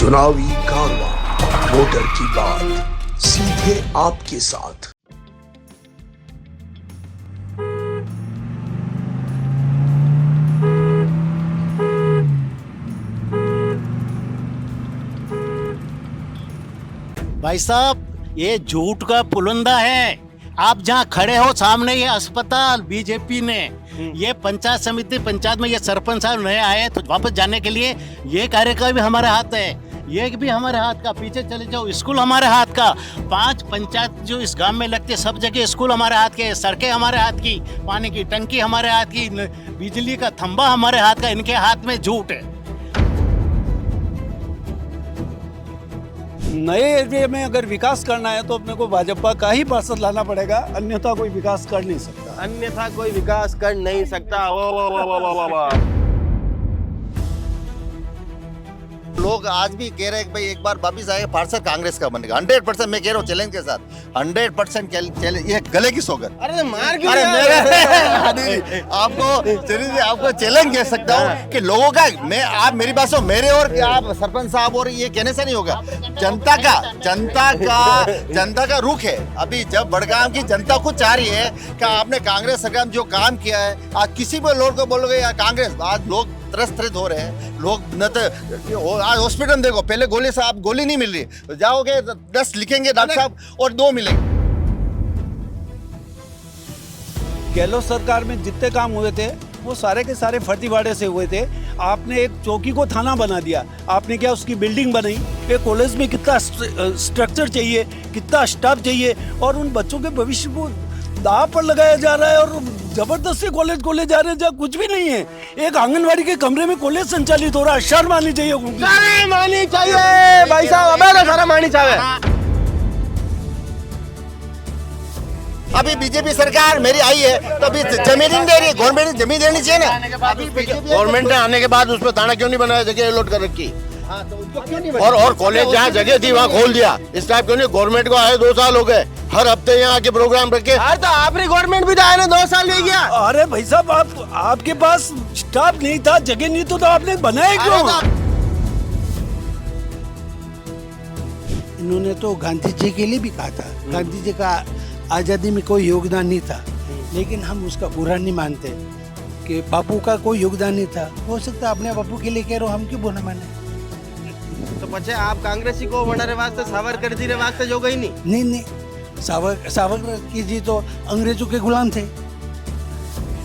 चुनावी कारवां, वोटर की बात, सीधे आपके साथ। भाई साहब, ये झूठ का पुलंदा है। आप जहाँ खड़े हो सामने ये अस्पताल बीजेपी ने, ये पंचायत समिति, पंचायत में ये सरपंच साहब नए आए तो वापस जाने के लिए ये कार्यक्रम भी हमारे हाथ है, ये भी हमारे हाथ का। पीछे चले जाओ, स्कूल हमारे हाथ का। 5 पंचायत जो इस गांव में लगते सब जगह स्कूल हमारे हाथ के, सड़कें हमारे हाथ की, पानी की टंकी हमारे हाथ की, बिजली का खंबा हमारे हाथ का। इनके हाथ में झूठ है। नए एरिया में अगर विकास करना है तो अपने को भाजपा का ही पार्षद लाना पड़ेगा, अन्यथा कोई विकास कर नहीं सकता। अन्यथा कोई विकास कर नहीं सकता। वाह वाह वाह वाह वाह वाह। लोग आज भी कह रहे हैं कि भाई एक बार वापिस आएगा पार्षद कांग्रेस का बनेगा। 100% मैं कह रहा हूँ चैलेंज के साथ, 100% चैलेंज। ये गले की सोगर। अरे मार क्यों? अरे मेरे आपको चैलेंज कह सकता हूँ कि लोगों का, मैं आप मेरी बात सुनो, मेरे और आप सरपंच साहब और ये कहने से नहीं होगा। जनता का रुख है। अभी जब बड़गाम की जनता खुद चाह रही है कि आपने कांग्रेस सरकार में जो काम किया है, आज किसी भी लोग को बोलोगे यार कांग्रेस, आज लोग त्रस्त हो रहे हैं। लोग न तो आज हॉस्पिटल में देखो, पहले गोली से आप गोली नहीं मिल रही, तो जाओगे 10 लिखेंगे डॉक्टर साहब और 2 मिलेंगे। गहलोत सरकार में जितने काम हुए थे वो सारे के सारे फर्जीवाड़े से हुए थे। आपने एक चौकी को थाना बना दिया, आपने क्या उसकी बिल्डिंग बनाई? एक कॉलेज में कितना स्ट्रक्चर चाहिए, कितना स्टाफ चाहिए, और उन बच्चों के भविष्य को दांव पर लगाया जा रहा है और जबरदस्ती कॉलेज जा रहे हैं जहाँ कुछ भी नहीं है। एक आंगनवाड़ी के कमरे में कॉलेज संचालित हो रहा है। शर्म आनी चाहिए। शर्म आनी चाहिए भाई साहब, अबे शर्म आनी चाहिए। अभी बीजेपी सरकार मेरी आई है तो अभी जमीन नहीं दे रही है, गवर्नमेंट ने जमीन देनी चाहिए ना। गवर्नमेंट ने आने के बाद उस पर थाना क्यों नहीं बनाया, जगह अलॉट कर रखी? और कॉलेज जहाँ जगह थी वहाँ खोल दिया। इस टाइप क्यों नहीं? गवर्नमेंट को आए 2 साल हो गए, हर हफ्ते यहाँ आके प्रोग्राम रखे। अरे तो आपकी गवर्नमेंट भी तो आए ना, 2 साल हो गया। अरे भाई साहब, आपके पास स्टाफ नहीं था, जगह नहीं तो आपने बनाया क्यों? इन्होंने तो गांधी जी के लिए भी कहा था, गांधी जी का आज़ादी में कोई योगदान नहीं था, लेकिन हम उसका बुरा नहीं मानते कि बापू का कोई योगदान नहीं था। हो सकता है अपने बापू के लिए कह रहे हो, हम क्यों बुरा माने? तो पछे आप कांग्रेसी को बनाने वास्ते, सावरकर जी रे वास्ते जो गई नहीं। नहीं, सावरकर जी तो अंग्रेजों के गुलाम थे।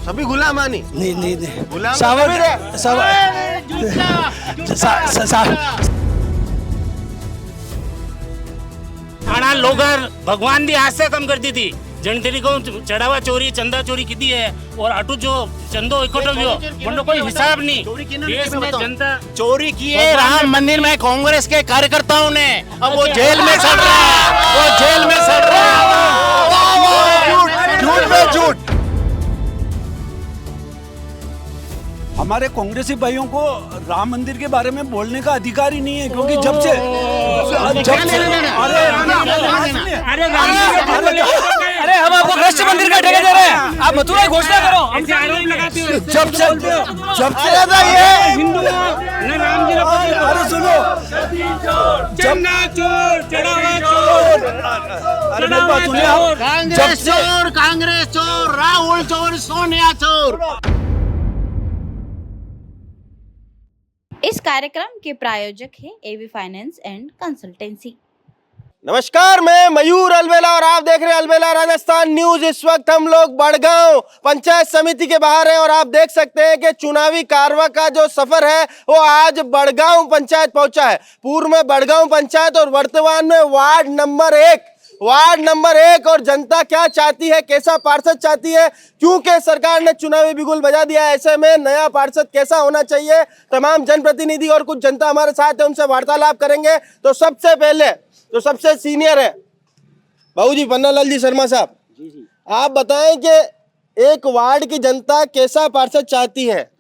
सभी गुलाम आनी? नहीं, गुलाम आना लोगर भगवान दी आज से कम कर दी थी। जनतेरी को चढ़ावा चोरी, चंदा चोरी की दी है, और अटू जो चंदो इकट्ठो हुआ बंदो कोई हिसाब नहीं। देश में जनता चोरी किए राम मंदिर में कांग्रेस के कार्यकर्ताओं ने, अब वो जेल में सड़ रहा है, वो जेल में सड़ रहा है। झूठ पे झूठ। हमारे कांग्रेसी भाइयों को राम मंदिर के बारे में बोलने का अधिकार ही नहीं है, क्योंकि जब से अरे हम आपको कृष्ण मंदिर का ठेका दे रहे हैं, आप मथुरा घोषणा करो। हमसे आरोप लगाते हो। जब से अरे सुनो, चंदा चोर, चढ़ावा चोर, अरे मेरी बात सुनिए। कांग्रेस चोर, राहुल चोर, सोनिया चोर। इस कार्यक्रम के प्रायोजक हैं एवी फाइनेंस एंड कंसल्टेंसी। नमस्कार, मैं मयूर अलवेला और आप देख रहे हैं अलवेला राजस्थान न्यूज। इस वक्त हम लोग बड़गांव पंचायत समिति के बाहर हैं और आप देख सकते हैं कि चुनावी कारवां का जो सफर है वो आज बड़गांव पंचायत पहुंचा है। पूर्व में बड़गांव पंचायत और वर्तमान में वार्ड नंबर 1 और जनता क्या चाहती है, कैसा पार्षद चाहती है, क्योंकि सरकार ने चुनावी बिगुल बजा दिया है, ऐसे में नया पार्षद कैसा होना चाहिए, तमाम जनप्रतिनिधि और कुछ जनता हमारे साथ है, उनसे वार्तालाप करेंगे। तो सबसे पहले तो सबसे सीनियर है बाबू जी, पन्नालाल जी शर्मा साहब। आप बताएं कि एक वार्ड की जनता कैसा पार्षद चाहती है?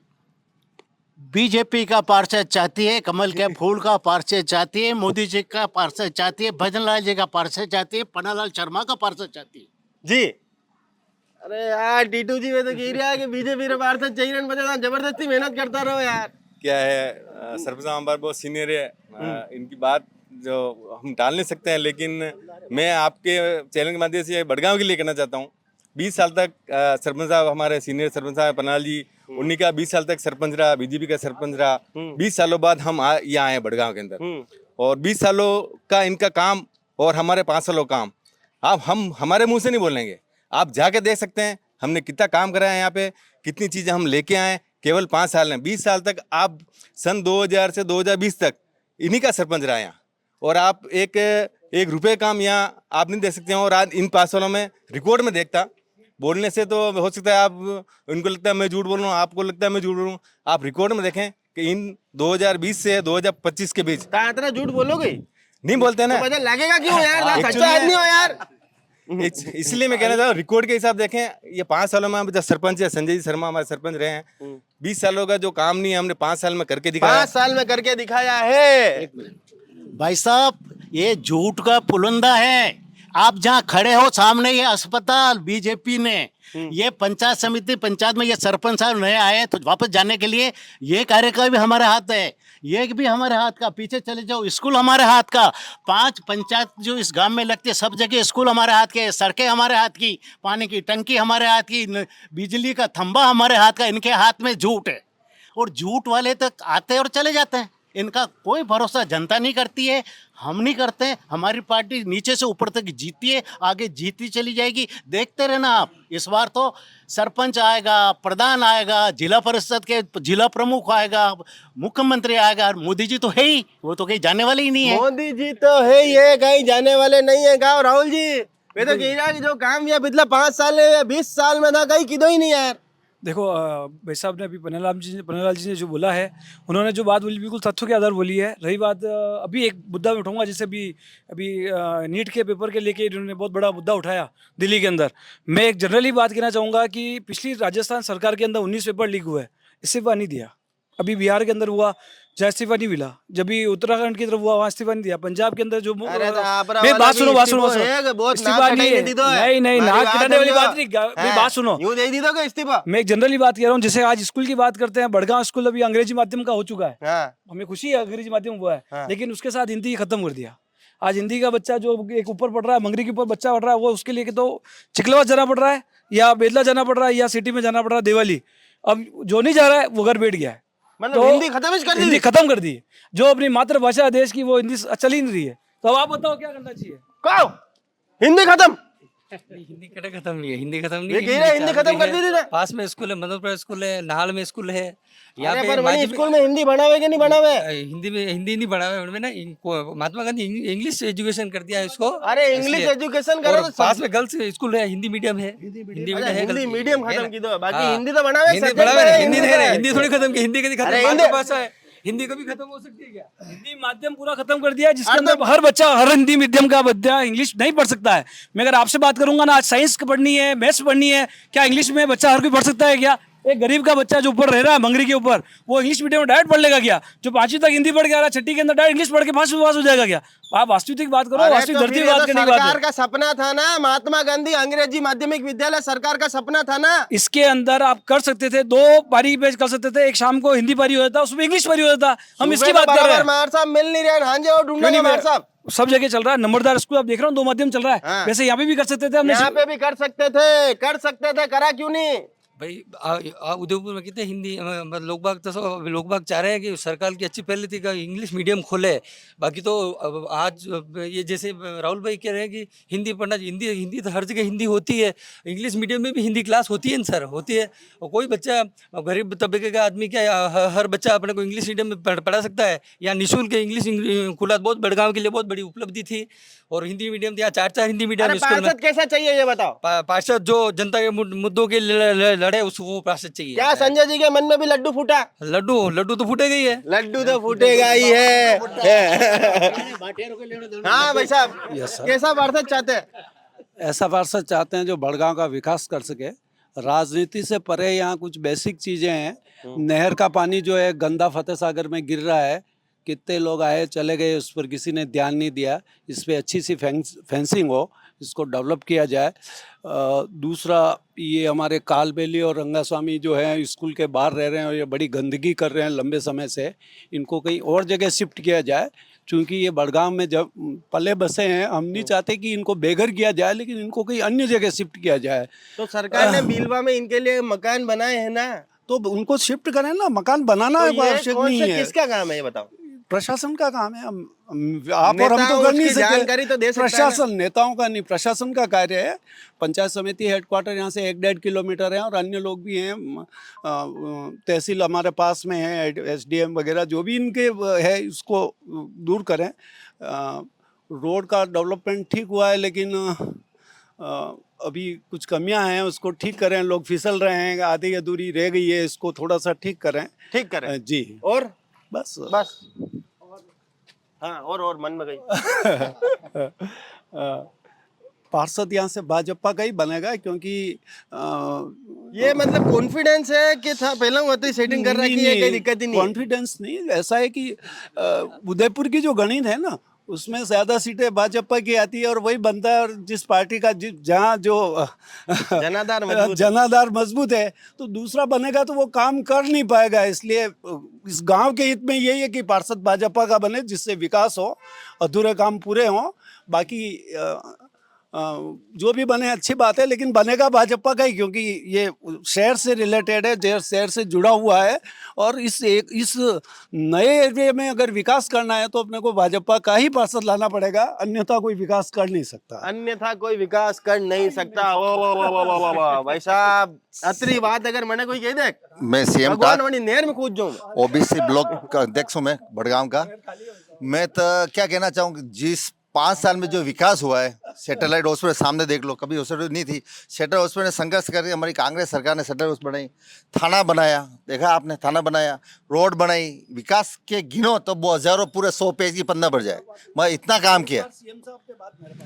बीजेपी का पार्षद चाहती है, कमल के फूल का पार्षद चाहती है, मोदी जी का पार्षद चाहती है, भजनलाल जी का पार्षद चाहती है, पन्नालाल शर्मा का पार्षद चाहती है जी। अरे यार टीटू जी, मैं तो कह रहा है कि बीजेपी रे पार्षद चाहिए, जबरदस्ती मेहनत करता रहो यार। किया है। सरपंच साहब हमारे बहुत सीनियर है, इनकी बात जो हम टाल नहीं सकते हैं, लेकिन मैं आपके चैनल के माध्यम से बड़गांव के लिए कहना चाहता हूँ। 20 साल तक सरपंच साहब हमारे सीनियर सरपंच साहब पनाल जी, उन्हीं का 20 साल तक सरपंच रहा, बीजेपी का सरपंच रहा। 20 सालों बाद हम यहाँ आए बड़गांव के अंदर, और 20 सालों का इनका काम और हमारे 5 सालों काम आप हम हमारे मुंह से नहीं बोलेंगे, आप जाके देख सकते हैं हमने कितना काम करा है यहाँ पे, कितनी चीज़ें हम लेके आए केवल 5 साल में। 20 साल तक आप सन 2000 से 2020 तक इन्हीं का सरपंच रहा यहाँ, और आप एक रुपये काम यहाँ आप नहीं दे सकते हैं। और आज इन 5 सालों में रिकॉर्ड में देखता, बोलने से तो हो सकता है आप उनको लगता है मैं झूठ बोल रहा हूँ, आपको लगता है मैं झूठ बोल रहा हूँ, आप रिकॉर्ड में देखें कि इन 2020 से 2025 के बीच इतना झूठ बोलोगे? नहीं बोलते ना, तो वजह लगेगा क्यों यार? सच्चा आदमी हो यार। इसलिए मैं कहना चाहता हूँ रिकॉर्ड के हिसाब देखें। ये 5 सालों में जब सरपंच है संजय जी शर्मा हमारे सरपंच रहे हैं, 20 सालों का जो काम नहीं है हमने 5 साल में करके दिखाया। 5 साल में करके दिखाया है। भाई साहब, ये झूठ का पुलंदा है। आप जहाँ खड़े हो सामने ये अस्पताल बीजेपी ने, ये पंचायत समिति पंचायत में ये सरपंच साहब नए आए तो वापस जाने के लिए ये कार्य का भी हमारे हाथ है, ये भी हमारे हाथ का। पीछे चले जाओ, स्कूल हमारे हाथ का। 5 पंचायत जो इस गांव में लगती है सब जगह स्कूल हमारे हाथ के, सड़कें हमारे हाथ की, पानी की टंकी हमारे हाथ की, बिजली का खंभा हमारे हाथ का। इनके हाथ में झूठ है, और झूठ वाले तक आते और चले जाते हैं। इनका कोई भरोसा जनता नहीं करती है, हम नहीं करते हैं। हमारी पार्टी नीचे से ऊपर तक जीती है, आगे जीती चली जाएगी। देखते रहना आप, इस बार तो सरपंच आएगा, प्रधान आएगा, जिला परिषद के जिला प्रमुख आएगा, मुख्यमंत्री आएगा, और मोदी जी तो है ही, वो तो कहीं जाने वाले ही नहीं है। मोदी जी तो है ही है, कहीं जाने वाले नहीं है। गाँव राहुल जी, मैं तो कह रहा कि जो काम किया पिछला 5 साल में 20 साल में था, कहीं किधर ही नहीं यार। देखो भाई साहब ने अभी पन्नालाल जी ने जो बोला है, उन्होंने जो बात बोली बिल्कुल तथ्यों के आधार बोली है। रही बात अभी एक मुद्दा मैं उठाऊंगा, जैसे अभी नीट के पेपर के लेके इन्होंने बहुत बड़ा मुद्दा उठाया दिल्ली के अंदर। मैं एक जनरली बात कहना चाहूँगा कि पिछली राजस्थान सरकार के अंदर 19 पेपर लीक हुए, इस्तीफा नहीं दिया। अभी बिहार के अंदर हुआ, जहाँ इस्तीफा नहीं मिला। जब भी उत्तराखंड की तरफ हुआ वहाँ इस्तीफा नहीं दिया। पंजाब के अंदर जो मैं बात सुनो इस्तीफा नहीं नाक कटाने वाली बात नहीं, बात सुनो। मैं एक जनरली बात कह रहा हूँ, जैसे आज स्कूल की बात करते हैं, बड़गांव स्कूल अभी अंग्रेजी माध्यम का हो चुका है, हमें खुशी है अंग्रेजी माध्यम हुआ है, लेकिन उसके साथ हिंदी खत्म कर दिया। आज हिंदी का बच्चा जो एक ऊपर पढ़ रहा है, मंगरी के ऊपर बच्चा पढ़ रहा है, वो उसके लिए तो चिकलवा जाना पड़ रहा है, या बेदला जाना पड़ रहा है, या सिटी में जाना पड़ रहा है, देवाली। अब जो नहीं जा रहा है वो घर बैठ गया है। मतलब हिंदी खत्म कर दी। जो अपनी मातृभाषा देश की वो हिंदी चल ही नहीं रही है। तो अब आप बताओ क्या करना चाहिए? कहो हिंदी खत्म। हिंदी खत्म नहीं है, हिंदी खत्म नहीं है, हिंदी खत्म कर दी थी ना। पास में स्कूल है, मधुपुर स्कूल है, नाहल में स्कूल है। यहाँ पे स्कूल में हिंदी बढ़ावे कि नहीं बढ़ावे? हिंदी नहीं बढ़ावे उनमें ना। महात्मा गांधी इंग्लिश एजुकेशन कर दिया है इसको। अरे इंग्लिश एजुकेशन करो तो पास में गर्ल्स स्कूल है, हिंदी मीडियम है। हिंदी मीडियम खत्म की दो, बाकी हिंदी तो बढ़ावे। हिंदी थोड़ी खत्म की, हिंदी कभी खत्म भाषा है, हिंदी कभी खत्म हो सकती है क्या? हिंदी माध्यम पूरा खत्म कर दिया, जिसके अंदर हर बच्चा, हर हिंदी मीडियम का बच्चा इंग्लिश नहीं पढ़ सकता है। मैं अगर आपसे बात करूंगा ना, आज साइंस पढ़नी है, मैथ्स पढ़नी है, क्या इंग्लिश में बच्चा हर कोई पढ़ सकता है क्या? एक गरीब का बच्चा जो ऊपर रह रहा है मंगरी के ऊपर, वो इंग्लिश मीडियम में डायरेक्ट पढ़ लेगा क्या? जो 5वीं तक हिंदी पढ़ के आ रहा है, 6ठी के अंदर डायरेक्ट इंग्लिश पढ़ के पास हो जाएगा क्या? आप वास्तविक बात करो, वास्तविक धरती की बात करने की बात है। सरकार का सपना था ना, महात्मा गांधी अंग्रेजी माध्यमिक विद्यालय सरकार का सपना था ना। इसके अंदर आप कर सकते थे, 2 पारी पेज कर सकते थे, एक शाम को हिंदी पारी हो जाता, उसमें इंग्लिश पारी हो जाता। हम इसकी बात कर रहे हैं। मार साहब मिल नहीं रहे, हांजे और ढूंढेंगे मार साहब। सब जगह चल रहा है, नंबरदार स्कूल आप देख रहे हो 2 माध्यम चल रहा है। वैसे यहाँ पे भी कर सकते थे, हमने यहाँ पे भी कर सकते थे, करा क्यों नहीं? भाई उदयपुर में कितने हिंदी लोग बाग चाह रहे हैं कि सरकार की अच्छी पहले थी कि इंग्लिश मीडियम खोले। बाकी तो आज ये जैसे राहुल भाई कह रहे हैं कि हिंदी पढ़ना, हिंदी तो हर जगह हिंदी होती है, इंग्लिश मीडियम में भी हिंदी क्लास होती है सर, होती है। और कोई बच्चा गरीब तबके का आदमी क्या हर बच्चा अपने को इंग्लिश मीडियम में पढ़ा सकता है? या निःशुल्क इंग्लिश खुला, बहुत बड़गांव के लिए बहुत बड़ी उपलब्धि थी। और हिंदी मीडियम यहाँ 4 हिंदी मीडियम स्कूल में। कैसा चाहिए ये बताओ? पार्षद जो जनता के मुद्दों के लड़े, उसको पार्षद चाहिए। क्या संजय जी के मन में भी लड्डू फूटा? लड्डू तो फूटेगा ही है, लड्डू तो फूटेगा ही है। हाँ भाई साहब, कैसा पार्षद चाहते हैं? ऐसा पार्षद चाहते हैं जो बड़गांव का विकास कर सके। राजनीति से परे यहाँ कुछ बेसिक चीजें हैं। नहर का पानी जो है गंदा फतेह सागर में गिर रहा है, कितने लोग आए चले गए, उस पर किसी ने ध्यान नहीं दिया। इस पर अच्छी सी फेंसिंग हो, इसको डेवलप किया जाए। दूसरा, ये हमारे कालबेली और रंगास्वामी जो है स्कूल के बाहर रह रहे हैं और ये बड़ी गंदगी कर रहे हैं लंबे समय से, इनको कहीं और जगह शिफ्ट किया जाए, क्योंकि ये बड़गांव में जब पले बसे हैं। हम नहीं चाहते कि इनको बेघर किया जाए, लेकिन इनको कहीं अन्य जगह शिफ्ट किया जाए। तो सरकार ने बीलवा में इनके लिए मकान बनाए हैं ना, तो उनको शिफ्ट करें ना, मकान बनाना तो आवश्यक नहीं है। किसका काम है ये बताओ? प्रशासन का काम है। आप और हम तो कर नहीं सकते, जानकारी तो दे सकते हैं ना। प्रशासन, नेताओं का नहीं, प्रशासन का कार्य है। पंचायत समिति हेडक्वार्टर यहाँ से 1-1.5 किलोमीटर है और अन्य लोग भी हैं। तहसील हमारे पास में है, SDM वगैरह जो भी इनके है इसको दूर करें। रोड का डेवलपमेंट ठीक हुआ है, लेकिन अभी कुछ कमियां हैं, उसको ठीक करें। लोग फिसल रहे हैं, आधी अधूरी रह गई है, इसको थोड़ा सा ठीक करें। ठीक करें जी। और बस हाँ, और मन में गई पार्षद यहाँ से भाजपा का ही बनेगा, क्योंकि ये मतलब कॉन्फिडेंस है कि था पहले हुआ तो सेटिंग कर रखी है, कोई दिक्कत ही नहीं। कॉन्फिडेंस नहीं, ऐसा है कि उदयपुर की जो गणित है ना, उसमें ज्यादा सीटें भाजपा की आती है और वही बनता है। और जिस पार्टी का जहाँ जो जनाधार मजबूत है, तो दूसरा बनेगा तो वो काम कर नहीं पाएगा। इसलिए इस गांव के हित में यही है कि पार्षद भाजपा का बने, जिससे विकास हो, अधूरे काम पूरे हों। बाकी जो भी बने अच्छी बात है, लेकिन बनेगा भाजपा का ही, क्योंकि ये शहर से रिलेटेड है, शहर से जुड़ा हुआ है। और इस नए एरिया में अगर विकास करना है तो अपने को भाजपा का ही पार्षद लाना पड़ेगा, अन्यथा कोई विकास कर नहीं सकता। अन्यथा कोई विकास कर नहीं सकता। वाह भाई साहब, अतरी बात अगर मैंने कोई कह दे, मैं सीएम भगवान नेर में कूद जाऊं। ओबीसी ब्लॉक का अध्यक्ष हूँ मैं बड़गांव का। मैं तो क्या कहना चाहूँगा, जिस 5 साल में जो विकास हुआ है, सैटेलाइट हॉस्पिटल सामने देख लो, कभी हॉस्पिटल नहीं थी। सैटेलाइट हॉस्पिटल ने संघर्ष करके हमारी कांग्रेस सरकार ने सैटेलाइट हॉस्पिटल बनाई, थाना बनाया, देखा आपने, थाना बनाया, रोड बनाई। विकास के गिनो तो वो हजारों, पूरे 100 पेज की पन्ना भर जाए। मैं इतना काम किया,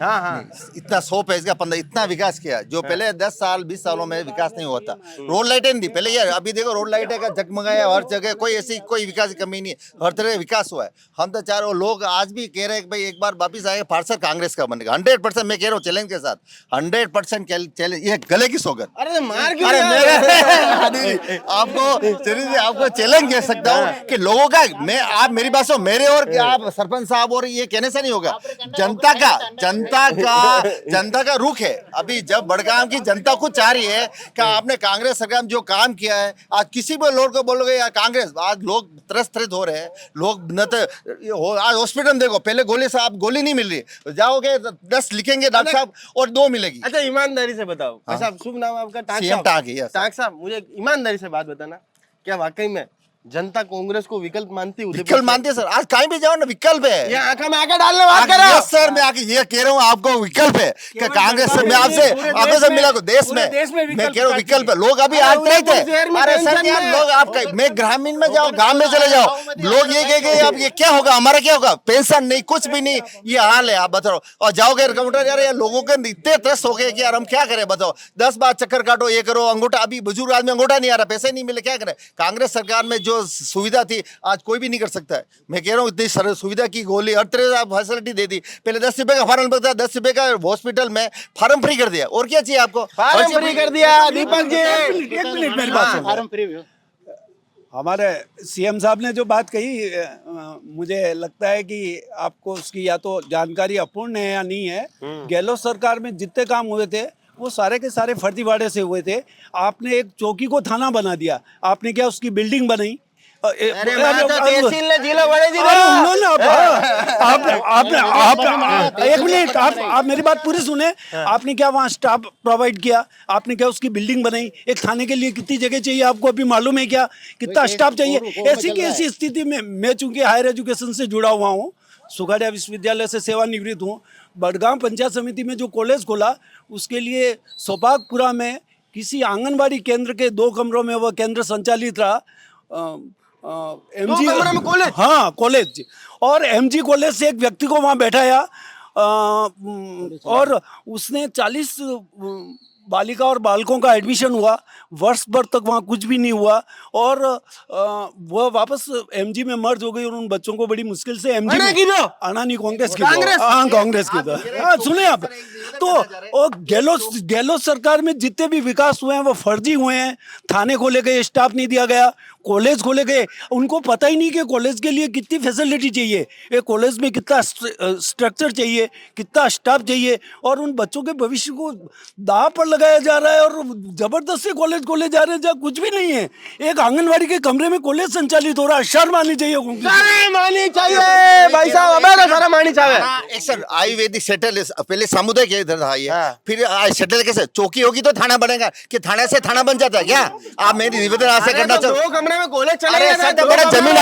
हाँ, इतना 100 पेज का पन्ना, इतना विकास किया जो पहले 10 साल 20 सालों में विकास नहीं हुआ था। रोड लाइटें नहीं थी पहले, यार अभी देखो रोड लाइटें का जगमगाया हर जगह, कोई ऐसी कोई विकास की कमी नहीं है, हर तरह का विकास हुआ है। हम तो चारों लोग आज भी कह रहे हैं कि भाई एक बार वापिस आए, पार्षद कांग्रेस का बनेगा 100%। मैं कह रहा हूँ चैलेंज के साथ 100% चैलेंज, ये गले की सौगंध। अरे मार क्यों आपको चैलेंज कह सकता हूँ कि लोगों का, मैं, आप मेरी बात सुनो, मेरे और आप सरपंच साहब और ये कहने से नहीं होगा। जनता का रुख है। अभी जब बड़गांव की जनता खुद चाह रही है कि आपने कांग्रेस सरकार में जो काम किया है, आज किसी भी लोग को बोलोगे यार कांग्रेस, आज लोग त्रस्त हो रहे हैं। लोग न तो आज हॉस्पिटल में देखो, पहले गोली से आप गोली नहीं मिल रही, जाओगे 10 लिखेंगे डॉक्टर साहब और 2 मिलेगी। अच्छा, ईमानदारी से बताओ भाई साहब, शुभ नाम आपका? टाक साहब, मुझे ईमानदारी से बात बताना, क्या वाकई में जनता कांग्रेस को विकल्प मानती है? विकल्प मानती है सर, आज कहीं भी जाओ ना विकल्प है। ये आंखों में आंखें डालने बात कर रहा हूं सर, मैं आके ये कह रहा हूँ आपको विकल्प है कि कांग्रेस से मैं आपसे मिला को देश में मैं कह रहा हूँ विकल्प है। लोग अभी आज रहे थे, अरे सर यार लोग आप मैं ग्रामीण में जाओ, गांव में चले जाओ, लोग ये कहेंगे अब ये क्या होगा, हमारा क्या होगा, पेंशन नहीं, कुछ भी नहीं, ये हाल है। आप बताओ, और जाओगे काउंटर, यार लोगों के इतने त्रस्त हो गए कि यार हम क्या करें, बताओ 10 बार चक्कर काटो, ये करो, अंगूठा, अभी बुजुर्ग आदमी अंगूठा नहीं आ रहा, पैसे नहीं मिले, क्या करें। कांग्रेस सरकार में जो सुविधा थी आज कोई भी नहीं कर सकता है। मैं कह रहा हूँ इतनी सुविधा की, गोली हर तरह का फैसिलिटी दे दी। पहले 10 रुपए का फॉर्म लगता है, 10 रुपए का हॉस्पिटल में फॉर्म फ्री कर दिया, और क्या चाहिए आपको, फॉर्म फ्री कर दिया। दीपक जी, एक मिनट मेरी बात सुनो। फॉर्म फ्री हमारे सीएम साहब ने जो बात कही, मुझे लगता है कि आपको उसकी या तो जानकारी अपूर्ण है या नहीं है। गहलोत सरकार में जितने काम हुए थे वो सारे के सारे फर्जीवाड़े से हुए थे। आपने एक चौकी को थाना बना दिया, आपने क्या उसकी बिल्डिंग बनाई? एक मिनट, आप मेरी बात पूरी सुने। आपने क्या वहाँ स्टाफ प्रोवाइड किया? आपने क्या उसकी बिल्डिंग बनाई? एक थाने के लिए कितनी जगह चाहिए आपको अभी मालूम है क्या? कितना स्टाफ चाहिए? ऐसी की ऐसी स्थिति में मैं चूंकि हायर एजुकेशन से जुड़ा हुआ हूँ, सुगाड़िया विश्वविद्यालय से सेवानिवृत्त हूँ, बड़गांव पंचायत समिति में जो कॉलेज खोला उसके लिए सौभागपुरा में किसी आंगनबाड़ी केंद्र के 2 कमरों में वह केंद्र संचालित रहा। MG कॉलेज, हाँ कॉलेज, और MG कॉलेज से एक व्यक्ति को वहाँ बैठाया और उसने 40 बालिका और बालकों का एडमिशन हुआ। वर्ष भर तक वहाँ कुछ भी नहीं हुआ और वह वापस MG में मर्ज हो गई और उन बच्चों को बड़ी मुश्किल से MG में, अनानी कांग्रेस की, हाँ कांग्रेस की, हाँ सुने आप, तो और गहलोत सरकार में जितने भी विकास हुए हैं वो फर्जी हुए हैं। थाने खोले गए, स्टाफ नहीं दिया गया, कॉलेज खोले गए, उनको पता ही नहीं कि कॉलेज के लिए कितनी फैसिलिटी चाहिए, एक कॉलेज में कितना स्ट्रक्चर चाहिए, कितना स्टाफ चाहिए, और उन बच्चों के भविष्य को दांव पर लगाया जा रहा है और जबरदस्ती कॉलेज खोले जा रहे हैं जहाँ कुछ भी नहीं है। एक आंगनवाड़ी के कमरे में कॉलेज संचालित हो रहा है, शर्म आनी चाहिए। शर्म आनी चाहिए भाई साहब, अबे शर्म आनी चाहिए। एक सर आयुर्वेदिक सेटल पहले समुदाय के इधर था ये, फिर सेटल कैसे चौकी होगी तो थाना बनेगा, कि थाने से थाना बन जाता है क्या? आप मेरी निवेदन आपसे करना चाहते दो कमरे में कॉलेज चले अरे गए, सर, तो बड़ा जमीन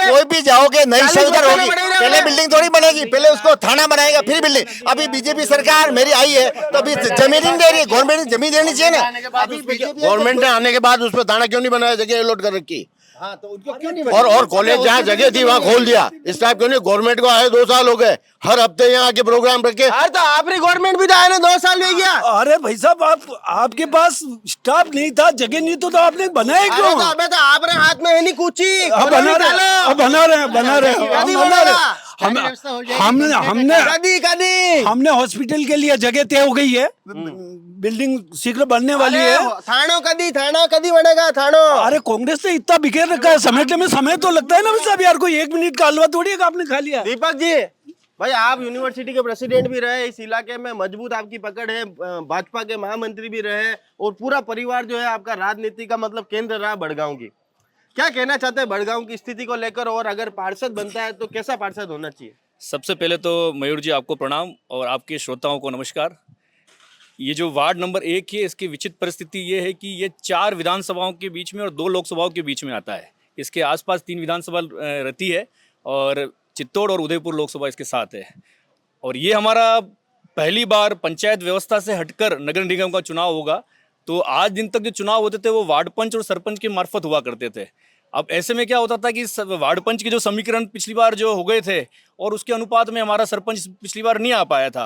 कोई भी जाओगे नई सुविधा होगी, पहले बिल्डिंग थोड़ी बनेगी, पहले उसको थाना बनाएगा फिर बिल्डिंग। अभी बीजेपी सरकार मेरी आई है तो अभी जमीन नहीं दे रही है, गवर्नमेंट जमीन देनी चाहिए ना। अभी गवर्नमेंट ने आने के बाद उस पर थाना क्यों नहीं बनाया, जगह अलॉट कर रखी? हाँ, तो उनको क्यों नहीं और कॉलेज जहाँ जगह थी वहाँ खोल दिया, इस टाइप क्यों नहीं? गवर्नमेंट को आए 2 साल हो गए, हर हफ्ते यहाँ आके प्रोग्राम रखे। अरे तो आपकी गवर्नमेंट भी तो आए ना, 2 साल नहीं गया। अरे भाई साहब, आपके पास स्टाफ नहीं था, जगह नहीं तो आपने बनाया क्यों? अबे तो आपने हाथ में है नहीं कुची, बना रहे हमने हॉस्पिटल के लिए जगह तय हो गई है, बिल्डिंग शीघ्र बनने वाली है। थाना कदी बनेगा थानो? अरे कांग्रेस ने इतना बिखेर रखा है, समेटने में समय तो लगता है ना साहब यार, कोई 1 मिनट का हलवा थोड़ी है आपने खा लिया। दीपक जी भाई, आप यूनिवर्सिटी के प्रेसिडेंट भी रहे, इस इलाके में मजबूत आपकी पकड़ है, भाजपा के महामंत्री भी रहे, और पूरा परिवार जो है आपका राजनीति का मतलब केंद्र रहा बड़गांव की। क्या कहना चाहते हैं बड़गांव की स्थिति को लेकर, और अगर पार्षद बनता है तो कैसा पार्षद होना चाहिए? सबसे पहले तो मयूर जी आपको प्रणाम और आपके श्रोताओं को नमस्कार। ये जो वार्ड नंबर 1 है, इसकी विचित्र परिस्थिति ये है कि ये 4 विधानसभाओं के बीच में और 2 लोकसभाओं के बीच में आता है। इसके आसपास 3 विधानसभा रहती है और चित्तौड़ और उदयपुर लोकसभा इसके साथ है। और ये हमारा पहली बार पंचायत व्यवस्था से हटकर नगर निगम का चुनाव होगा। तो आज दिन तक जो चुनाव होते थे वो वार्ड पंच और सरपंच के मार्फत हुआ करते थे। अब ऐसे में क्या होता था कि वार्ड पंच के जो समीकरण पिछली बार जो हो गए थे और उसके अनुपात में हमारा सरपंच पिछली बार नहीं आ पाया था।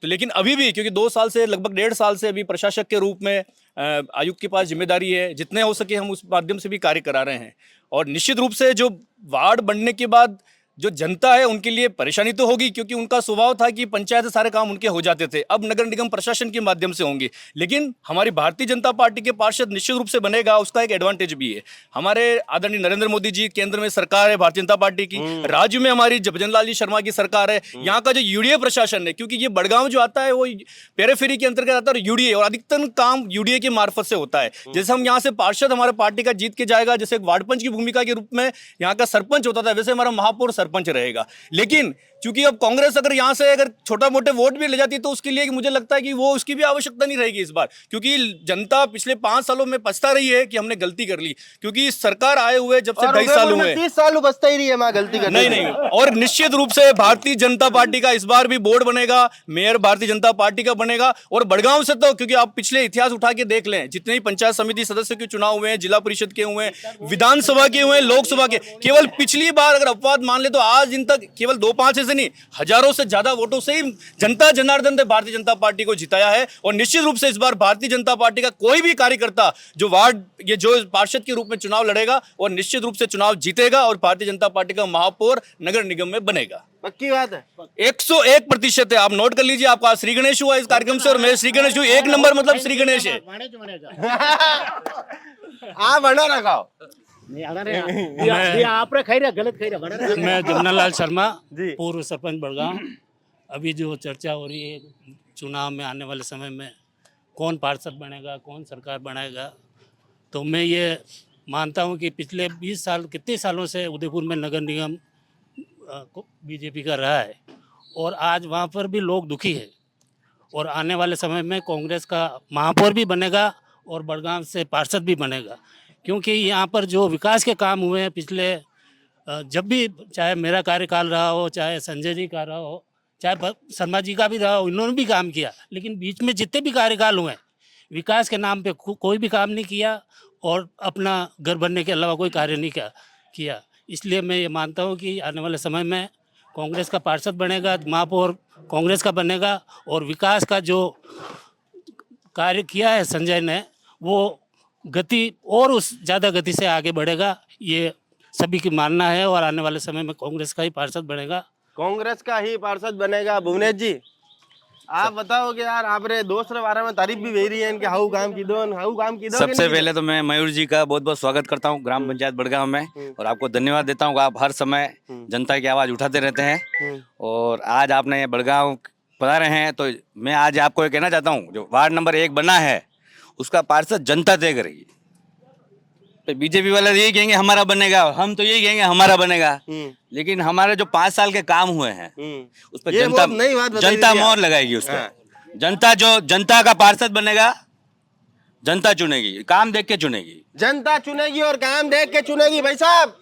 तो लेकिन अभी भी क्योंकि 2 साल से लगभग 1.5 साल से अभी प्रशासक के रूप में आयुक्त के पास जिम्मेदारी है, जितने हो सके हम उस माध्यम से भी कार्य करा रहे हैं। और निश्चित रूप से जो वार्ड बनने के बाद जो जनता है उनके लिए परेशानी तो होगी, क्योंकि उनका स्वभाव था कि पंचायत से सारे काम उनके हो जाते थे, अब नगर निगम प्रशासन के माध्यम से होंगे। लेकिन हमारी भारतीय जनता पार्टी के पार्षद निश्चित रूप से बनेगा, उसका एक एडवांटेज भी है। हमारे आदरणीय नरेंद्र मोदी जी केंद्र में सरकार है भारतीय जनता पार्टी की, राज्य में हमारी भजन लाल जी शर्मा की सरकार है। यहाँ का जो यूडीए प्रशासन है, क्योंकि ये बड़गांव जो आता है वो पेरेफेरी के अंतर्गत आता है और यूडीए, और अधिकतर काम यूडीए के मार्फत से होता है। जैसे हम यहाँ से पार्षद हमारे पार्टी का जीत के जाएगा, जैसे एक वार्ड पंच की भूमिका के रूप में यहाँ का सरपंच होता था, वैसे हमारा महापौर सरपंच रहेगा। लेकिन क्योंकि अब कांग्रेस अगर यहाँ से अगर छोटा मोटे वोट भी ले जाती है तो उसके लिए मुझे लगता है कि वो उसकी भी आवश्यकता नहीं रहेगी इस बार, क्योंकि जनता पिछले 5 सालों में पछता रही है कि हमने गलती कर ली, क्योंकि सरकार आए हुए जब से 2.5 साल हुए, 30 साल बचता ही रही है गलती करने नहीं। और निश्चित रूप से भारतीय जनता पार्टी का इस बार भी बोर्ड बनेगा, मेयर भारतीय जनता पार्टी का बनेगा। और बड़गांव से तो क्योंकि आप पिछले इतिहास उठा के देख लें, जितने ही पंचायत समिति सदस्य के चुनाव हुए हैं, जिला परिषद के हुए, विधानसभा के हुए, लोकसभा के, केवल पिछली बार अगर अपवाद मान ले तो आज दिन तक केवल 2-5 ऐसे नहीं, हजारों से ज्यादा वोटों से ही जनता जनार्दन ने भारतीय जनता पार्टी को जिताया है। और निश्चित रूप से इस बार भारतीय जनता पार्टी का कोई भी कार्यकर्ता जो वार्ड ये जो पार्षद के रूप में चुनाव लड़ेगा और निश्चित रूप से चुनाव जीतेगा और भारतीय जनता पार्टी का महापौर नगर निगम में बनेगा। पक्की बात है, 101% है। आप नोट कर लीजिए। आपका श्री गणेश हुआ इस कार्यक्रम से और मैं श्री गणेश हूँ, 1 नंबर मतलब श्री गणेश है। आप बना रखाओ। मैं जमनालाल शर्मा, पूर्व सरपंच बड़गांव। अभी जो चर्चा हो रही है चुनाव में आने वाले समय में कौन पार्षद बनेगा, कौन सरकार बनाएगा, तो मैं ये मानता हूँ कि पिछले 20 साल कितने सालों से उदयपुर में नगर निगम बीजेपी का रहा है और आज वहाँ पर भी लोग दुखी है। और आने वाले समय में कांग्रेस का महापौर भी बनेगा और बड़गांव से पार्षद भी बनेगा, क्योंकि यहाँ पर जो विकास के काम हुए हैं पिछले जब भी, चाहे मेरा कार्यकाल रहा हो, चाहे संजय जी का रहा हो, चाहे शर्मा जी का भी रहा हो, इन्होंने भी काम किया। लेकिन बीच में जितने भी कार्यकाल हुए विकास के नाम पे कोई भी काम नहीं किया और अपना घर बनने के अलावा कोई कार्य नहीं किया। इसलिए मैं ये मानता हूँ कि आने वाले समय में कांग्रेस का पार्षद बनेगा, महापौर कांग्रेस का बनेगा और विकास का जो कार्य किया है संजय ने वो गति और उस ज़्यादा गति से आगे बढ़ेगा, ये सभी की मानना है। और आने वाले समय में कांग्रेस का ही पार्षद बनेगा। कांग्रेस का ही पार्षद बनेगा। भुवनेश जी, आप बताओ कि यार आप रे दोस्त रे बारे में तारीफ भी भेज रही है इनके हाउ काम की दो सबसे पहले तो मैं मयूर जी का बहुत बहुत स्वागत करता हूँ ग्राम पंचायत बड़गांव में और आपको धन्यवाद देता हूँ। आप हर समय जनता की आवाज़ उठाते रहते हैं और आज आपने बड़गांव पधारे हैं तो मैं आज आपको ये कहना चाहता हूँ जो वार्ड नंबर 1 बना है उसका पार्षद जनता तय करेगी। तो बीजेपी वाले यही कहेंगे हमारा बनेगा, हम तो यही कहेंगे हमारा बनेगा, लेकिन हमारे जो 5 साल के काम हुए हैं उस पर जनता मोहर लगाएगी। उस पर जनता का पार्षद बनेगा, जनता चुनेगी, काम देख के चुनेगी, जनता चुनेगी और काम देख के चुनेगी। भाई साहब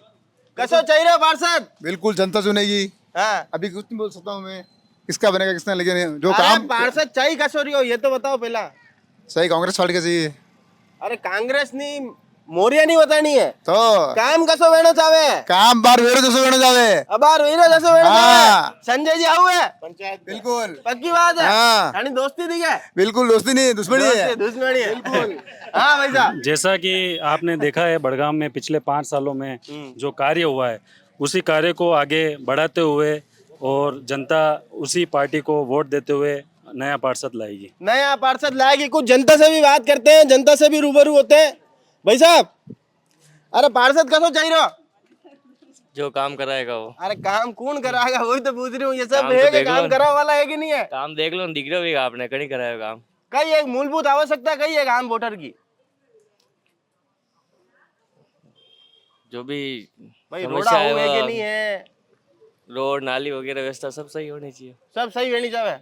कसो चाहिए पार्षद? बिल्कुल जनता चुनेगी। अभी कुछ नहीं बोल सकता हूँ मैं किसका बनेगा किसने, लेकिन जो काम पार्षद चाहिए कसो रही हो ये तो बताओ पहला। सही कांग्रेस पार्टी का चाहिए। अरे कांग्रेस नहीं मोरिया नहीं बतानी है तो काम कसो वेणो चावे, काम बार वेरो जैसे वेणो जावे, अबार वीरो जैसे वेणो चावे। संजय जी आऊ है पंचायत बिल्कुल पक्की बात है। यानी दोस्ती दी है? बिल्कुल दोस्ती नहीं दुश्मनी है। दुश्मनी है बिल्कुल। हाँ भाई साहब जैसा कि आपने देखा है बड़गांव में पिछले 5 सालों में जो कार्य हुआ है उसी कार्य को आगे बढ़ाते हुए और जनता उसी पार्टी को वोट देते हुए नया पार्षद लाएगी। नया पार्षद लाएगी। कुछ जनता से भी बात करते हैं, जनता से भी रूबरू होते हैं। भाई साहब अरे पार्षद कसो चाहिए? जो काम कराएगा वो। अरे काम कौन कराएगा वही तो पूछ रही हूँ। ये सब है कि काम कराने वाला है कि नहीं है? काम देख लो दिख रहा भी आपने कहीं कराया काम। कई एक मूलभूत आवश्यकता कई है काम वोटर की। जो भी भाई रोड़ा हुए कि नहीं है, रोड नाली वगैरह व्यवस्था सब सही होनी चाहिए। सब सही होनी चाहिए।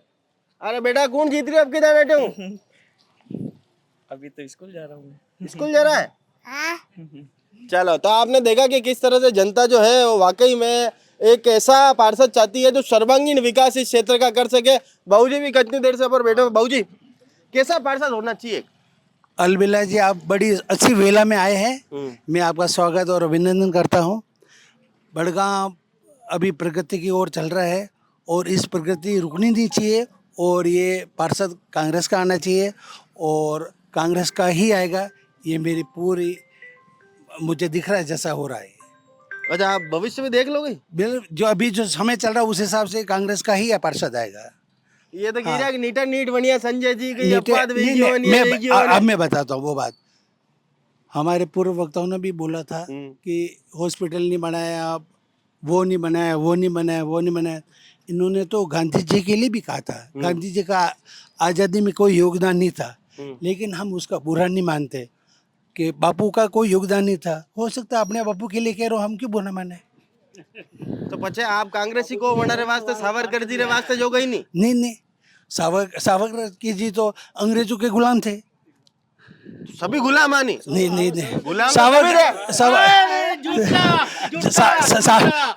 अरे बेटा कौन जीत रही है? अब किधर बैठे हूँ? अभी तो स्कूल जा रहा हूँ। स्कूल जा रहा है? चलो तो आपने देखा कि किस तरह से जनता जो है वो वाकई में एक ऐसा पार्षद चाहती है जो सर्वांगीण विकास इस क्षेत्र का कर सके। बाबूजी भी कितनी देर से पर बैठे हो। बाबूजी कैसा पार्षद होना चाहिए? अलबेला जी आप बड़ी अच्छी वेला में आए हैं, मैं आपका स्वागत और अभिनंदन करता हूँ। बड़गांव अभी प्रगति की ओर चल रहा है और इस प्रगति रुकनी नहीं चाहिए और ये पार्षद कांग्रेस का आना चाहिए और कांग्रेस का ही आएगा। ये मेरी पूरी मुझे दिख रहा है जैसा हो रहा है। अच्छा आप भविष्य में देख लोगे? जो अभी जो समय चल रहा है उस हिसाब से कांग्रेस का ही पार्षद आएगा। ये तो कह रहा है कि नीट बनिया संजय जी की अपवाद अब मैं बताता हूँ वो बात। हमारे पूर्व वक्ताओं ने भी बोला था कि हॉस्पिटल नहीं बनाया, वो नहीं बनाया, वो नहीं बनाया, वो नहीं बनाया। इन्होंने तो गांधी जी के लिए भी कहा था। गांधी जी का आज़ादी में कोई योगदान नहीं था, लेकिन हम उसका बुरा नहीं मानते कि बापू का कोई योगदान नहीं था। हो सकता है अपने बापू के लिए कह रहे हो, हम क्यों बुरा माने? तो पचे आप कांग्रेसी को वनारे वास्ते सावरकर जी रे वास्ते जो गई नहीं सावरकर जी तो अंग्रेजों के गुलाम थे। सभी गुलाम आनी नहीं गुलाम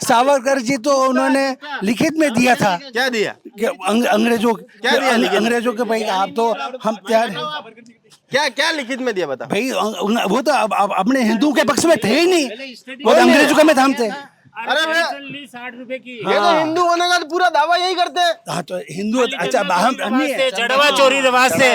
सावरकर जी तो उन्होंने लिखित में दिया था। क्या दिया? अंग्रेजों के भाई आप तो हम तैयार हैं। क्या लिखित में दिया बता? भाई वो तो अब अपने हिंदू के पक्ष में थे ही नहीं, वो तो अंग्रेजों के में हम थे। अरे 60 रुपए की ये तो हिंदू होने का पूरा दावा यही करते हैं। हाँ तो हिंदू अच्छा हम नहीं है। चढ़वा चोरी रिवाज से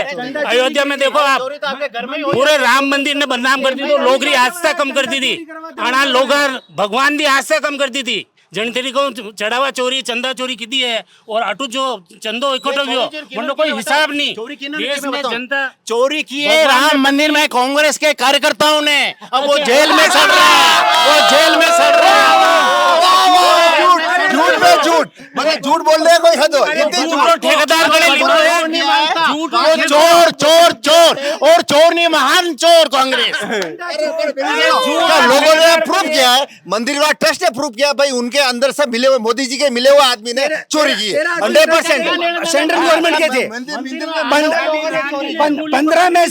अयोध्या में देखो आप पूरे राम मंदिर ने बदनाम कर दी तो लोग आस्था कम कर दी थी। आना लोग भगवान की आस्था कम कर दी थी। जनतेरी को चढ़ावा चोरी चंदा चोरी की दी है और अटू जो चंदो इकट्ठो हुआ उनको कोई हिसाब नहीं। देश में जनता चोरी की है राम मंदिर में कांग्रेस के कार्यकर्ताओं ने। अब वो जेल में सड़ रहा है, वो जेल में सड़ रहा है। झूठ पे झूठ मतलब झूठ बोल रहे हैं कोई हद हो। ठेकेदार चोर चोर चोर और चोर नहीं महान चोर कांग्रेस। लोगों ने प्रूफ किया है, मंदिर वाला ट्रस्ट ने प्रूफ किया भाई उनके अंदर सब मिले हुए मोदी जी के मिले हुए आदमी ने चोरी की 100%। सेंट्रल गवर्नमेंट के थे 15 में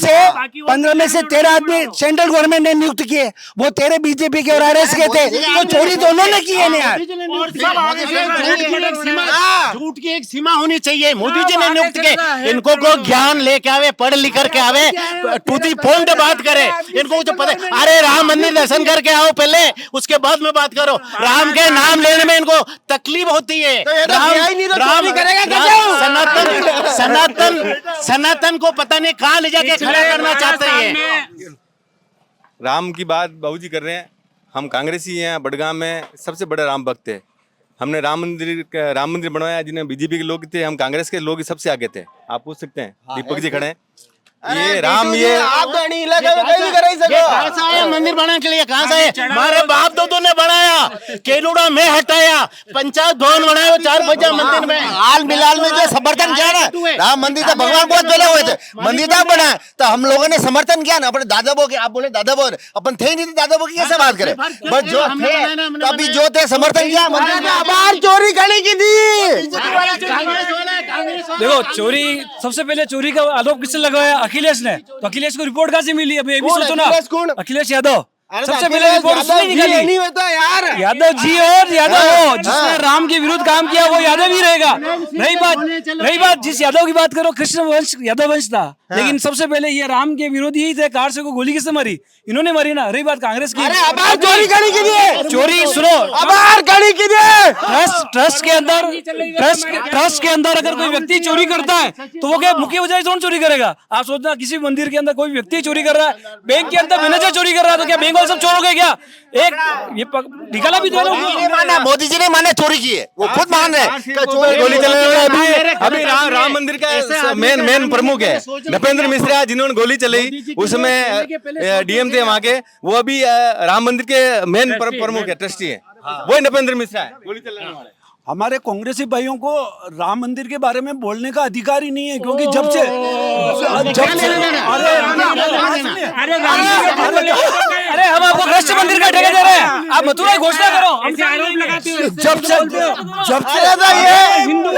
से 13 आदमी सेंट्रल गवर्नमेंट ने नियुक्त किए, वो 13 बीजेपी के और आरएस के थे। तो चोरी तो उन्होंने की है यार। झूठ की एक सीमा होनी चाहिए। मोदी जी ने नियुक्त किए, इनको को ज्ञान लेके आवे, पढ़ लिख करके आवे, टू दी पॉइंट बात करे। इनको तो पता है। अरे राम मंदिर दर्शन करके आओ पहले, उसके बाद में बात करो। राम के नाम लेने में इनको तकलीफ होती है। सनातन को पता नहीं कहाँ ले जाके खड़ा करना चाहते हैं। राम की बात बाबूजी कर रहे हैं। हम कांग्रेसी हैं, बड़गांव में सबसे बड़े राम भक्त है। हमने राम मंदिर बनवाया, जिन्हें बीजेपी के लोग थे, हम कांग्रेस के लोग सबसे आगे थे। आप पूछ सकते हैं, दीपक जी खड़े हैं। ये राम, ये आप तो नहीं इलाके में कहीं भी कर ही ये कहाँ से आए मंदिर बनाने के लिए? कहाँ से आए? हमारे बाप दादों ने बनाया, केलूड़ा में हटाया, पंचायत भवन बनाया 4 बजे मंदिर में। हाल फिलहाल में जो समर्थन किया ना, राम मंदिर तो भगवान बहुत पहले हुए थे, मंदिर तब बना तो हम लोगों ने समर्थन किया ना अपने दादा बो के। आप बोले दादा बो, अपन थे ही नहीं, दादा बो की कैसे बात करें? बस जो थे तभी जो थे समर्थन किया। बाहर चोरी करने की थी। देखो, चोरी सबसे पहले चोरी का आरोप किसने लगाया? अखिलेश ने। तो अखिलेश को रिपोर्ट कहाँ से मिली? अभी ये भी सोचो ना। अखिलेश यादव सबसे पहले रिपोर्ट उसने निकाली। नहीं होता यार, यादव जी और यादव हो, जिसने राम के विरुद्ध काम किया वो यादव ही रहेगा। रही बात जिस यादव की बात करो, कृष्ण वंश यादव वंश था, लेकिन सबसे पहले ये राम के विरोधी ही थे। कार से को गोली किसने मारी? इन्होंने मारी ना। रही बात कांग्रेस की, चोरी करने की थी। चोरी सुनो, आभार करने की थी। ट्रस्ट के अंदर अगर कोई व्यक्ति चोरी करता है तो वो क्या मुख्य वजह से चोरी करेगा? आप सोचना, किसी मंदिर के अंदर कोई व्यक्ति चोरी कर रहा है, बैंक के अंदर मैनेजर चोरी कर रहा है, तो क्या बैंक वाले सब चोर हो गए क्या? एक ये निकाला भी मोदी जी ने माने चोरी की है, वो खुद मान रहे हैं। गोली चलाने वाला अभी राम मंदिर का मेन प्रमुख है नपेंद्र मिश्रा, जिन्होंने गोली चलाई, उसमें डीएम थे वहाँ के, वो अभी राम मंदिर के मेन प्रमुख है, ट्रस्टी है, वो नपेंद्र मिश्रा है गोली चलाने वाले। हमारे कांग्रेसी भाइयों को राम मंदिर के बारे में बोलने का अधिकार ही नहीं है, क्योंकि जब से अरे हम आपको भ्रष्ट मंदिर का ठेका दे रहे हैं, आप मथुरा की घोषणा करो। हमसे आरोप लगाते हो। जब से ये हिंदू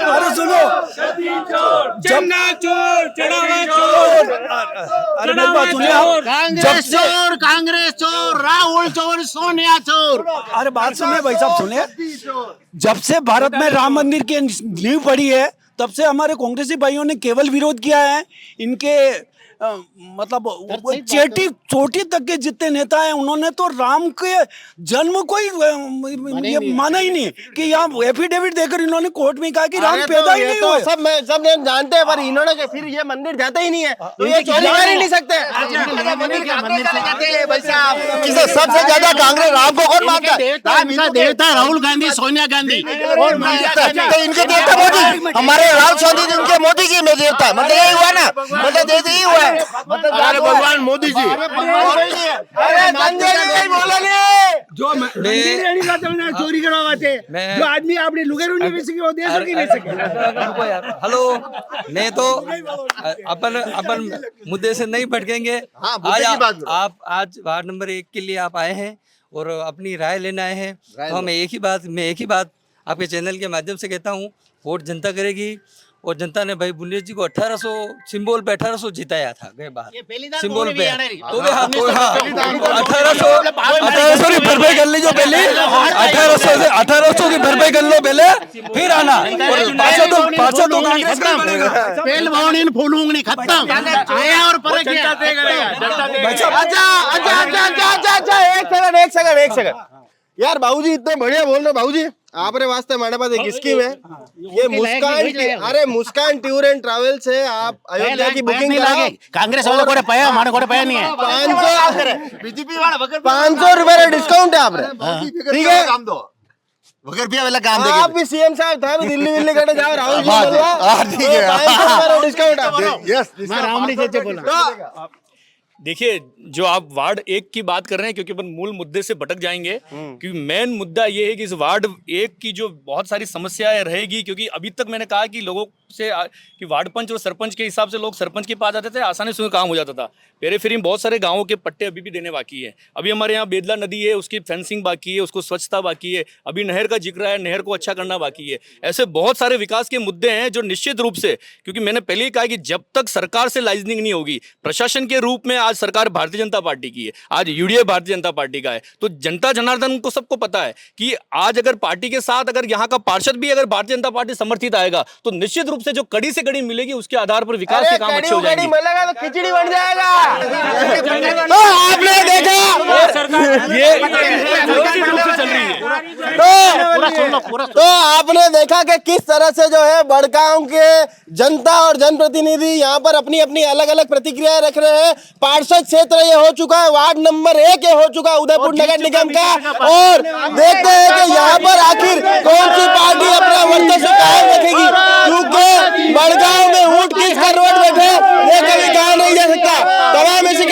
अरे सुनो, कांग्रेस चोर, राहुल चोर, सोनिया चोर। अरे बात सुनिए भाई साहब, सुनिए। जब से भारत में राम मंदिर की नींव पड़ी है, तब से हमारे कांग्रेसी भाइयों ने केवल विरोध किया है। इनके मतलब चोटी तक के जितने नेता हैं, उन्होंने तो राम के जन्म को ही ये माना ही नहीं कि यहाँ एफिडेविट देकर इन्होंने कोर्ट में कहा कि राम पैदा ही नहीं हुए। सब जानते हैं, पर इन्होंने फिर ये मंदिर जाता ही नहीं है, तो ये चोरी कर ही नहीं सकते। सबसे ज्यादा कांग्रेस राम को कौन मानता है? देवता राहुल गांधी, सोनिया गांधी और तो इनके देवता मोदी, हमारे राहुल गांधी जी उनके मोदी जी में देवता, मतलब यही हुआ ना, मतलब देवता ही हुआ है। अरे भगवान मोदी जी, अरे बोला जो चोरी करवाते, जो आदमी आपने लुगेरू नहीं बेच सके वो दे सके नहीं सके। हेलो, मैं तो अपन मुद्दे से नहीं भटकेंगे। आज वार्ड नंबर 1 के लिए आप आए हैं और अपनी राय लेने आए हैं, तो मैं एक ही बात आपके चैनल के माध्यम से कहता हूँ, वोट जनता करेगी। और जनता ने भाई बुनिया जी को 1800 सिंबल पे 1800 जिताया था गए बार सिंबल पे, तो 1800 की भरपाई कर लीजिए पहले, 1800 की भरपाई कर लो पहले, फिर आना। पार्षद पेल भवन फूलूंगी खत्म आया और पर एक सेकंड यार, बाबूजी इतने बढ़िया बोल रहे। बाबूजी आपरे वास्ते हमारे पास एक स्कीम है, ये मुस्कान टूर एंड ट्रैवल से आप अयोध्या की बुकिंग कराओ। कांग्रेस वालों को पाया, हमारे को पाया नहीं है। 500 रुपए का डिस्काउंट है आपने, ठीक है? वगर भी वाला काम आप भी सीएम साहब था, दिल्ली कटे जाओ, राहुल जी बोलवा, ठीक है, 500 डिस्काउंट है। मैं रामली से बोला। देखिए, जो आप वार्ड 1 की बात कर रहे हैं, क्योंकि अपन मूल मुद्दे से भटक जाएंगे, क्योंकि मेन मुद्दा ये है कि इस वार्ड 1 की जो बहुत सारी समस्याएं रहेगी, क्योंकि अभी तक मैंने कहा कि लोगों से कि वार्ड पंच और सरपंच के हिसाब से लोग सरपंच के पास आते थे, आसानी से काम हो जाता था। पेरीफेरी में बहुत सारे गाँवों के पट्टे अभी भी देने बाकी है। अभी हमारे यहाँ बेदला नदी है, उसकी फेंसिंग बाकी है, उसको स्वच्छता बाकी है, अभी नहर का जिक्र है, नहर को अच्छा करना बाकी है। ऐसे बहुत सारे विकास के मुद्दे हैं जो निश्चित रूप से, क्योंकि मैंने पहले ही कहा कि जब तक सरकार से लाइजनिंग नहीं होगी, प्रशासन के रूप में आज सरकार भारतीय जनता पार्टी की है, आज यूडीएफ भारतीय जनता पार्टी का है, तो जनता जनार्दन को सबको पता है कि आज अगर पार्टी के साथ अगर यहाँ का पार्षद भी अगर भारतीय जनता पार्टी समर्थित आएगा, तो निश्चित रूप से जो कड़ी से कड़ी मिलेगी, उसके आधार पर विकास के काम अच्छे हो जाएंगे। मिलेगा तो खिचड़ी बन जाएगा। तो आपने देखा ये व्यवस्थित रूप से चल रही है। तो आपने देखा कि किस तरह से जो है बड़गांव के जनता और जनप्रतिनिधि यहाँ पर अपनी अपनी अलग अलग प्रतिक्रियाएं रख रहे हैं। पार्षद क्षेत्र ये हो चुका है, वार्ड नंबर 1 ये हो चुका है उदयपुर नगर निगम का, और देखते हैं कि यहाँ पर आखिर कौन सी पार्टी अपना वर्चस्व कायम रखेगी, क्योंकि बड़गांव में ऊंट किस करवट बैठे ये कभी कहा नहीं जा सकता। तमाम ऐसी